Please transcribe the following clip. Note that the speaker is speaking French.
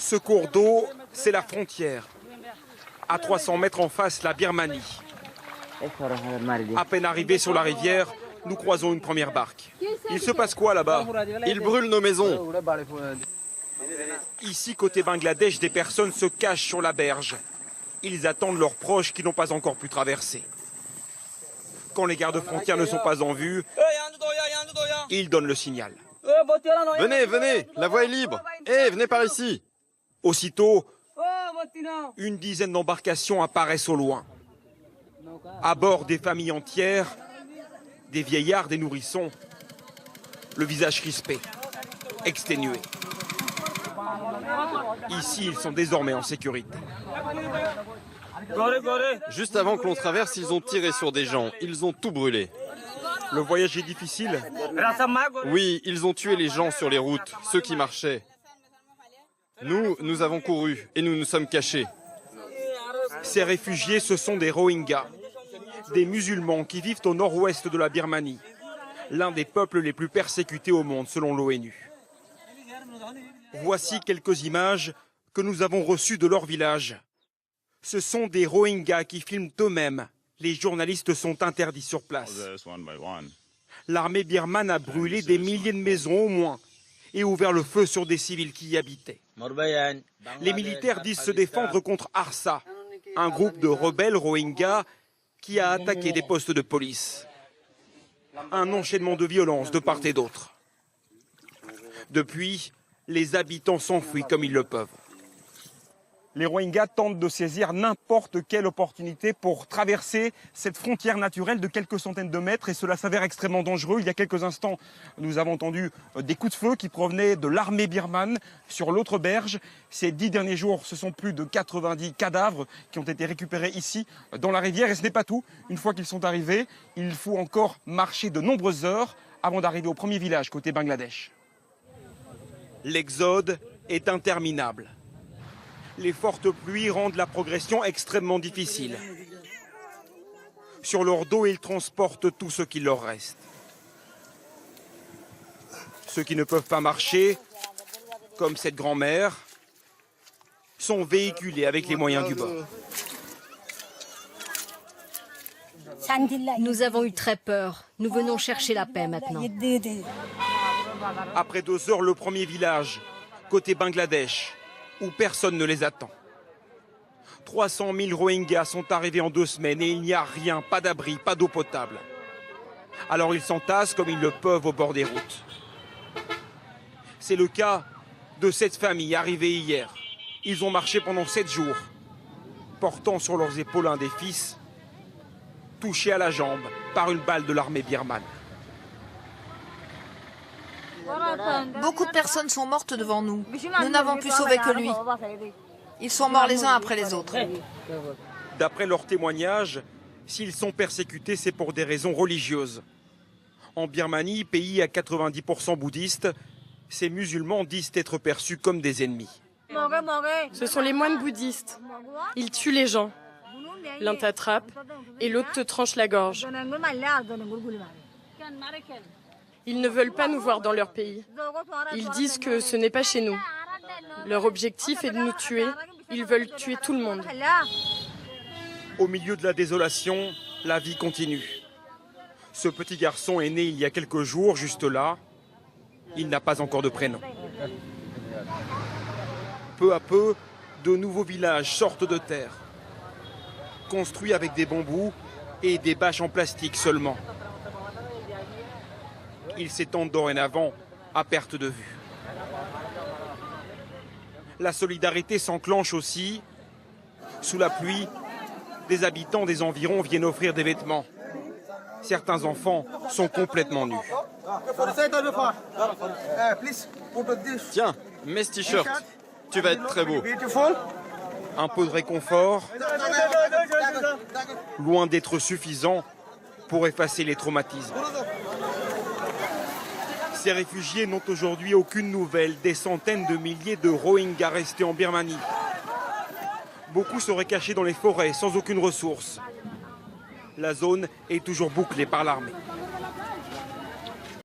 Ce cours d'eau, c'est la frontière. À 300 mètres en face, la Birmanie. À peine arrivés sur la rivière, nous croisons une première barque. Il se passe quoi là-bas? Ils brûlent nos maisons. Ici, côté Bangladesh, des personnes se cachent sur la berge. Ils attendent leurs proches qui n'ont pas encore pu traverser. Quand les gardes-frontières ne sont pas en vue, ils donnent le signal. Venez, venez, la voie est libre. Venez par ici. Aussitôt, une dizaine d'embarcations apparaissent au loin. À bord, des familles entières, des vieillards, des nourrissons, le visage crispé, exténué. Ici, ils sont désormais en sécurité. Juste avant que l'on traverse, ils ont tiré sur des gens. Ils ont tout brûlé. Le voyage est difficile? Oui, ils ont tué les gens sur les routes, ceux qui marchaient. Nous avons couru et nous nous sommes cachés. Ces réfugiés, ce sont des Rohingyas, des musulmans qui vivent au nord-ouest de la Birmanie, l'un des peuples les plus persécutés au monde selon l'ONU. Voici quelques images que nous avons reçues de leur village. Ce sont des Rohingyas qui filment eux-mêmes. Les journalistes sont interdits sur place. L'armée birmane a brûlé des milliers de maisons au moins et ouvert le feu sur des civils qui y habitaient. Les militaires disent se défendre contre Arsa, un groupe de rebelles Rohingyas qui a attaqué des postes de police. Un enchaînement de violences de part et d'autre. Depuis, les habitants s'enfuient comme ils le peuvent. Les Rohingyas tentent de saisir n'importe quelle opportunité pour traverser cette frontière naturelle de quelques centaines de mètres et cela s'avère extrêmement dangereux. Il y a quelques instants, nous avons entendu des coups de feu qui provenaient de l'armée birmane sur l'autre berge. Ces 10 derniers jours, ce sont plus de 90 cadavres qui ont été récupérés ici dans la rivière et ce n'est pas tout. Une fois qu'ils sont arrivés, il faut encore marcher de nombreuses heures avant d'arriver au premier village côté Bangladesh. L'exode est interminable. Les fortes pluies rendent la progression extrêmement difficile. Sur leur dos, ils transportent tout ce qu'il leur reste. Ceux qui ne peuvent pas marcher, comme cette grand-mère, sont véhiculés avec les moyens du bord. Nous avons eu très peur. Nous venons chercher la paix maintenant. Après 2 heures, le premier village, côté Bangladesh, où personne ne les attend. 300 000 Rohingyas sont arrivés en 2 semaines et il n'y a rien, pas d'abri, pas d'eau potable. Alors ils s'entassent comme ils le peuvent au bord des routes. C'est le cas de cette famille arrivée hier. Ils ont marché pendant 7 jours, portant sur leurs épaules un des fils, touché à la jambe par une balle de l'armée birmane. Beaucoup de personnes sont mortes devant nous. Nous n'avons pu sauver que lui. Ils sont morts les uns après les autres. D'après leurs témoignages, s'ils sont persécutés, c'est pour des raisons religieuses. En Birmanie, pays à 90% bouddhiste, ces musulmans disent être perçus comme des ennemis. Ce sont les moines bouddhistes. Ils tuent les gens. L'un t'attrape et l'autre te tranche la gorge. Ils ne veulent pas nous voir dans leur pays. Ils disent que ce n'est pas chez nous. Leur objectif est de nous tuer. Ils veulent tuer tout le monde. Au milieu de la désolation, la vie continue. Ce petit garçon est né il y a quelques jours, juste là. Il n'a pas encore de prénom. Peu à peu, de nouveaux villages sortent de terre, construits avec des bambous et des bâches en plastique seulement. Ils s'étendent dorénavant à perte de vue. La solidarité s'enclenche aussi. Sous la pluie, des habitants des environs viennent offrir des vêtements. Certains enfants sont complètement nus. Tiens, mets ce t-shirt. Tu vas être très beau. Un peu de réconfort, loin d'être suffisant pour effacer les traumatismes. Ces réfugiés n'ont aujourd'hui aucune nouvelle des centaines de milliers de Rohingyas restés en Birmanie. Beaucoup seraient cachés dans les forêts sans aucune ressource. La zone est toujours bouclée par l'armée.